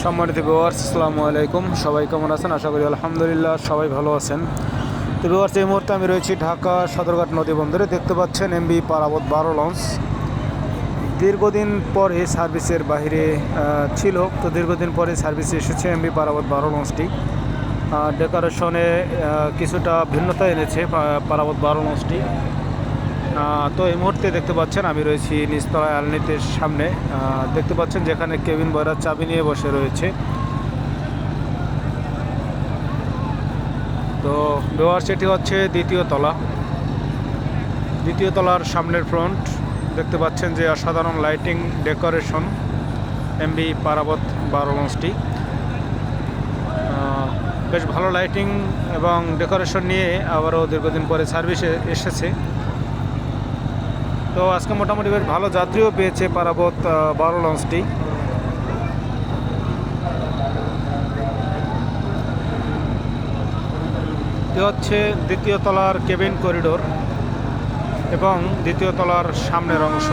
সম্মানিত ভিউয়ার্স, আসসালামু আলাইকুম। সবাই কেমন আছেন? আশা করি আলহামদুলিল্লাহ সবাই ভালো আছেন। তো ভিউয়ার্স, এই মুহূর্তে আমি রয়েছি ঢাকা সদরঘাট নদী বন্দরে। দেখতে পাচ্ছেন এমবি পারাবত 12 লঞ্চ দীর্ঘদিন পরে সার্ভিসের বাইরে ছিল। তো দীর্ঘদিন পরে সার্ভিসে এসেছে এমবি পারাবত 12 লঞ্চটি। ডেকোরেশনে কিছুটা ভিন্নতা এনেছে পারাবত 12 লঞ্চটি। তো এই মুহূর্তে দেখতে পাচ্ছেন আমি রয়েছি নিচতলায় আলনিতের সামনে। দেখতে পাচ্ছেন যেখানে কেবিন বয়রা চাবি নিয়ে বসে রয়েছে। তো ভিউয়ার্স, এটি হচ্ছে দ্বিতীয় তলার সামনের ফ্রন্ট। দেখতে পাচ্ছেন যে অসাধারণ লাইটিং ডেকোরেশন এমবি পারাবত 12 লঞ্চটি। বেশ ভালো লাইটিং এবং ডেকোরেশন নিয়ে আবারও দীর্ঘদিন পরে সার্ভিসে এসেছে। তো আজকে মোটামুটি বেশ ভালো যাত্রীও পেয়েছে পারাবত 12 লঞ্চটি। এটি হচ্ছে দ্বিতীয় তলার কেবিন করিডোর এবং দ্বিতীয় তলার সামনের অংশ।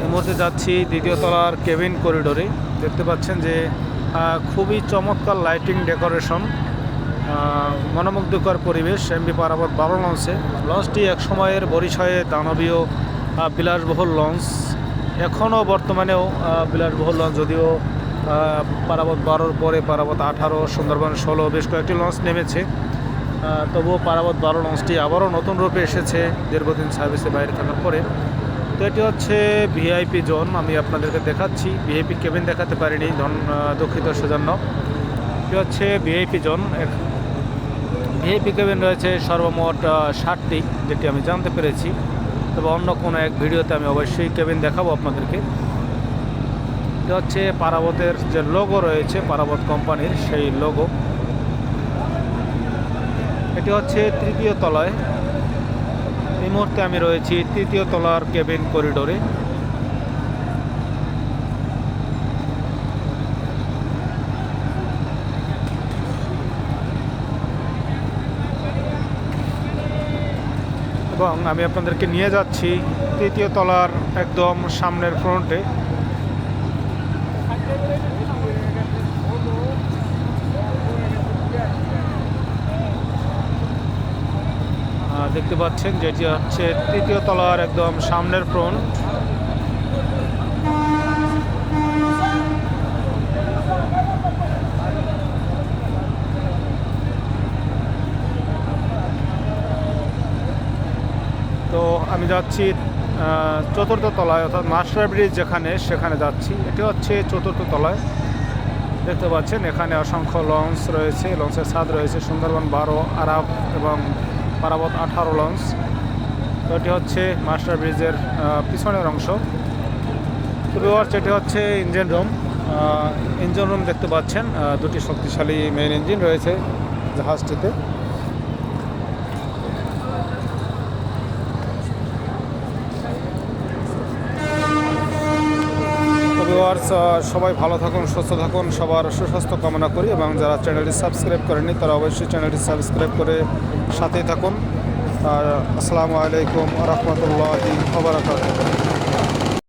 এই মুহূর্তে যাচ্ছি দ্বিতীয় তলার কেবিন করিডোরে। দেখতে পাচ্ছেন যে খুবই চমৎকার লাইটিং ডেকোরেশন, মনোমুগ্ধকর পরিবেশ এমবি পারাবত 12 লঞ্চে। লঞ্চটি এক সময়ের বরিশালে দানবীয় বিলাসবহুল লঞ্চ, এখনও বর্তমানেও বিলাসবহুল লঞ্চ। যদিও পারাবত 12-র পরে পারাবত 18, সুন্দরবন 16 বেশ কয়েকটি লঞ্চ নেমেছে, তবুও পারাবত 12 লঞ্চটি আবারও নতুন রূপে এসেছে দীর্ঘদিন সার্ভিসে বাইরে থাকার পরে। তো এটি হচ্ছে ভিআইপি জোন, আমি আপনাদেরকে দেখাচ্ছি। ভিআইপি কেবিন দেখাতে পারিনি, দুঃখিত সেজন্য। এটি হচ্ছে ভিআইপি জোন। ভিআইপি কেবিন রয়েছে সর্বমোট 60টি, যেটি আমি জানতে পেরেছি। তবে অন্য কোনো এক ভিডিওতে আমি অবশ্যই কেবিন দেখাবো আপনাদেরকে। এটি হচ্ছে পারাবতের যে লোগো রয়েছে, পারাবত কোম্পানির সেই লোগো। এটি হচ্ছে তৃতীয় তলায়। এই মুহূর্তে আমি রয়েছি তৃতীয় তলার কেবিন করিডোরে। এবং আমি আপনাদেরকে নিয়ে যাচ্ছি তৃতীয় তলার একদম সামনের ফ্রন্টে। দেখতে পাচ্ছেন যেটি হচ্ছে তৃতীয় তলার একদম সামনের ফ্রন্ট। তো আমি যাচ্ছি চতুর্থ তলায়, অর্থাৎ মাস্টার ব্রিজ যেখানে, সেখানে যাচ্ছি। এটি হচ্ছে চতুর্থ তলায়। দেখতে পাচ্ছেন এখানে অসংখ্য লঞ্চ রয়েছে, লঞ্চের ছাদ রয়েছে সুন্দরবন 12, আরাব এবং পারাবত 18 লঞ্চ। তো এটি হচ্ছে মাস্টার ব্রিজের পিছনের অংশ। তো ভিউয়ার্স, এটি হচ্ছে ইঞ্জিন রুম দেখতে পাচ্ছেন। দুটি শক্তিশালী মেইন ইঞ্জিন রয়েছে জাহাজটিতে। ভিউয়ার্স, সবাই ভালো থাকুন, সুস্থ থাকুন, সবার সুস্বাস্থ্য কামনা করি। এবং যারা চ্যানেলটি সাবস্ক্রাইব করেননি তারা অবশ্যই চ্যানেলটি সাবস্ক্রাইব করে সাথেই থাকুন। আসসালামু আলাইকুম ওয়া রাহমাতুল্লাহি ওয়া বারাকাতুহু।